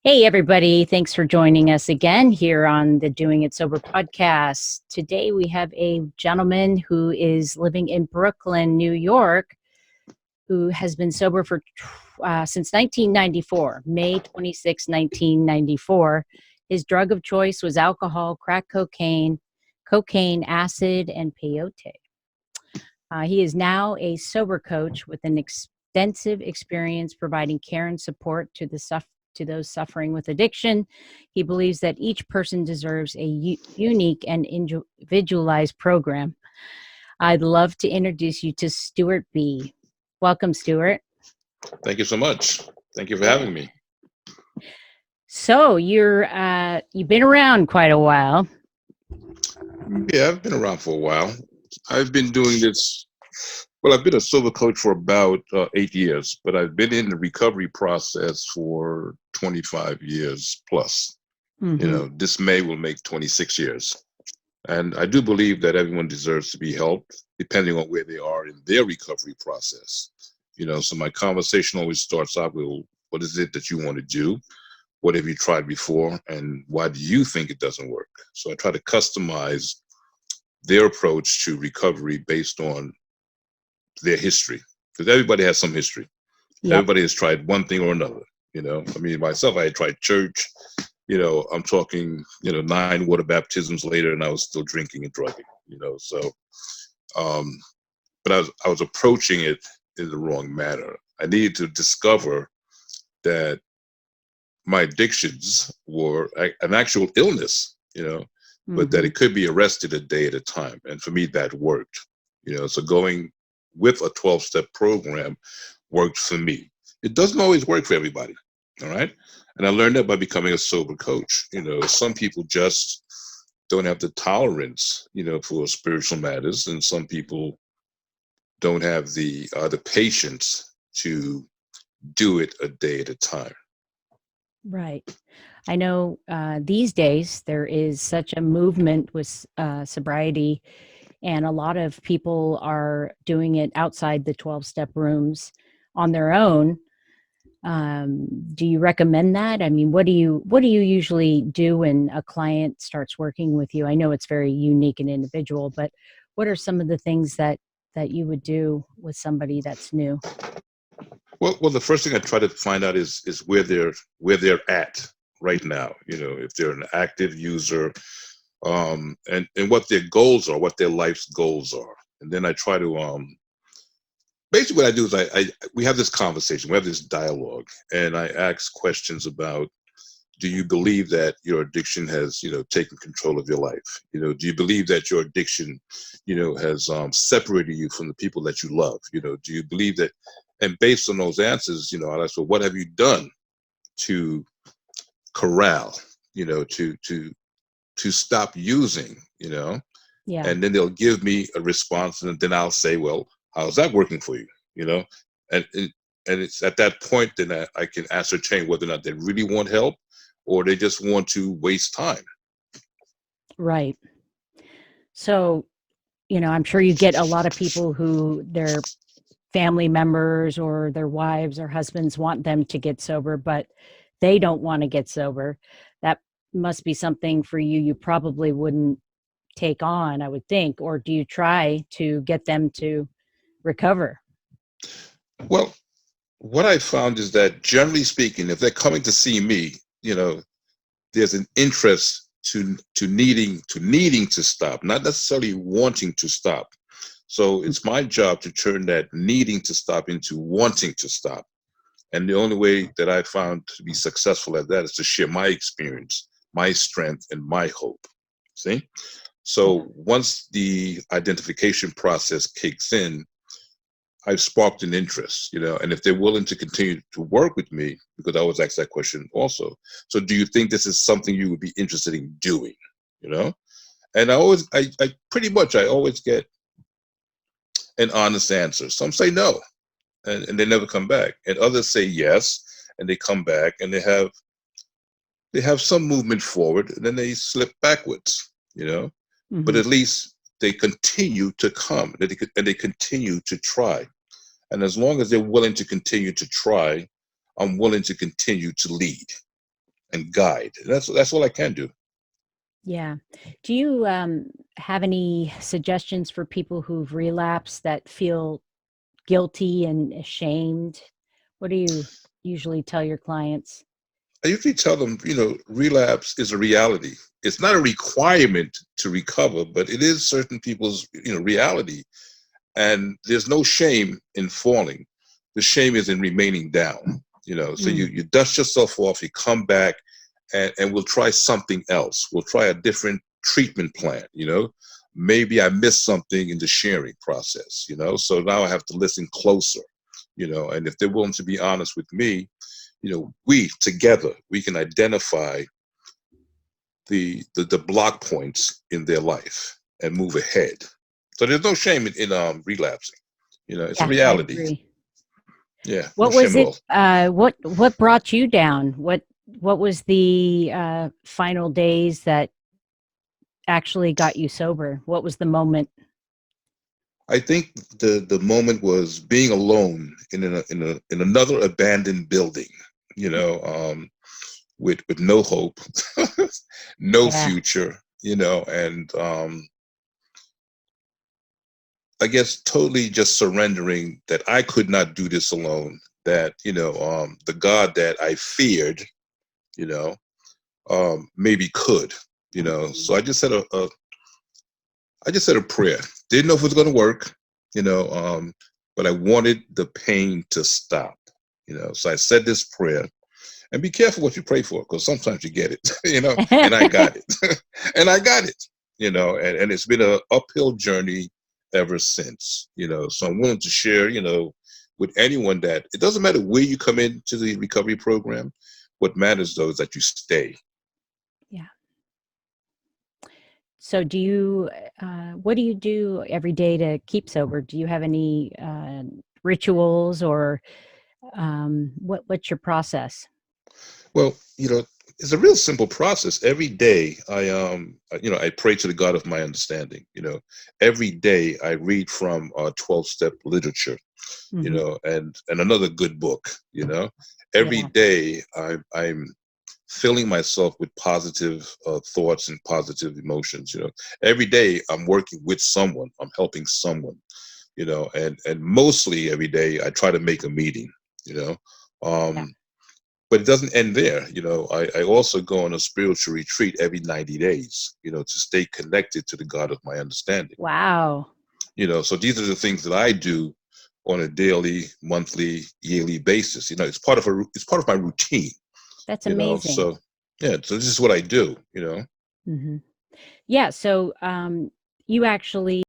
Hey, everybody. Thanks for joining us again here on the Doing It Sober podcast. Today we have a gentleman who is living in Brooklyn, New York, who has been sober for since 1994, May 26, 1994. His drug of choice was alcohol, crack cocaine, acid, and peyote. He is now a sober coach with an extensive experience providing care and support to those suffering with addiction. He believes that each person deserves a unique and individualized program. I'd love to introduce you to Stewart B. Welcome, Stewart. Thank you so much. Thank you for having me. So you've been around quite a while. Yeah, I've been around for a while. I've been doing this. Well, I've been a sober coach for about 8 years, but I've been in the recovery process for 25 years plus. This May will make 26 years. And I do believe that everyone deserves to be helped, depending on where they are in their recovery process. So my conversation always starts out with, what is it that you want to do? What have you tried before? And why do you think it doesn't work? So I try to customize their approach to recovery based on their history, because everybody has some history. Yep. Everybody has tried one thing or another. Myself, I had tried church. I'm talking, 9 water baptisms later, and I was still drinking and drugging. But I was approaching it in the wrong manner. I needed to discover that my addictions were an actual illness, but that it could be arrested a day at a time. And for me, that worked, so going with a 12-step program worked for me. It doesn't always work for everybody. All right. And I learned that by becoming a sober coach. Some people just don't have the tolerance, for spiritual matters. And some people don't have the patience to do it a day at a time. Right. I know these days there is such a movement with sobriety, and a lot of people are doing it outside the 12-step rooms on their own. Do you recommend that? I mean, what do you usually do when a client starts working with you? I know it's very unique and individual, but what are some of the things that you would do with somebody that's new? Well, the first thing I try to find out is where they're at right now. If they're an active user, and what their goals are, what their life's goals are, and then I try to basically what I do is we have this conversation, we have this dialogue, and I ask questions about, do you believe that your addiction has taken control of your life? Do you believe that your addiction has separated you from the people that you love? Do you believe that? And based on those answers, I ask, well, what have you done to corral, to stop using, Yeah. and then they'll give me a response, and then I'll say, well, how's that working for you? And it's at that point then I can ascertain whether or not they really want help or they just want to waste time. Right. So, I'm sure you get a lot of people who their family members or their wives or husbands want them to get sober, but they don't want to get sober. That must be something for you you probably wouldn't take on, I would think. Or do you try to get them to recover? Well, what I found is that generally speaking, if they're coming to see me, there's an interest to needing to stop, not necessarily wanting to stop. So it's my job to turn that needing to stop into wanting to stop. And the only way that I found to be successful at that is to share my experience, my strength, and my hope. See? So once the identification process kicks in, I've sparked an interest, and if they're willing to continue to work with me, because I always ask that question also. So do you think this is something you would be interested in doing? And I pretty much always get an honest answer. Some say no, and they never come back. And others say yes, and they come back, and they have some movement forward, and then they slip backwards, But at least they continue to come, and they continue to try. And as long as they're willing to continue to try, I'm willing to continue to lead. and guide. That's all I can do. Yeah. Do you have any suggestions for people who've relapsed that feel guilty and ashamed? What do you usually tell your clients? I usually tell them, relapse is a reality. It's not a requirement to recover, but it is certain people's, reality. And there's no shame in falling. The shame is in remaining down. So Mm. you dust yourself off, you come back, and we'll try something else. We'll try a different treatment plan. Maybe I missed something in the sharing process. So now I have to listen closer. And if they're willing to be honest with me, we together, we can identify the block points in their life and move ahead. So there's no shame in relapsing. It's a Yeah, I reality. agree. Yeah, no What shame was at it? all. What brought you down? What was the final days that actually got you sober? What was the moment? I think the moment was being alone in another abandoned building. With no hope, no Yeah. future. And I guess totally just surrendering that I could not do this alone. That the God that I feared, you know, maybe could. So I just said a prayer. Didn't know if it was going to work, you know, um, but I wanted the pain to stop. So I said this prayer. And be careful what you pray for, because sometimes you get it, and I got it. And I got it, and it's been an uphill journey ever since. So I'm willing to share, with anyone that it doesn't matter where you come into the recovery program. What matters though is that you stay. Yeah. So what do you do every day to keep sober? Do you have any rituals or what's your process? Well, it's a real simple process. Every day I pray to the God of my understanding. Every day I read from 12-step literature, Hmm. and another good book. Every Yeah. day I'm filling myself with positive thoughts and positive emotions. Every day I'm working with someone, I'm helping someone. And mostly every day I try to make a meeting. You know, Yeah. um, but it doesn't end there. I also go on a spiritual retreat every 90 days. To stay connected to the God of my understanding. Wow. So these are the things that I do on a daily, monthly, yearly basis. It's part of my routine. That's amazing. So yeah, so this is what I do. Hmm. Yeah. So you actually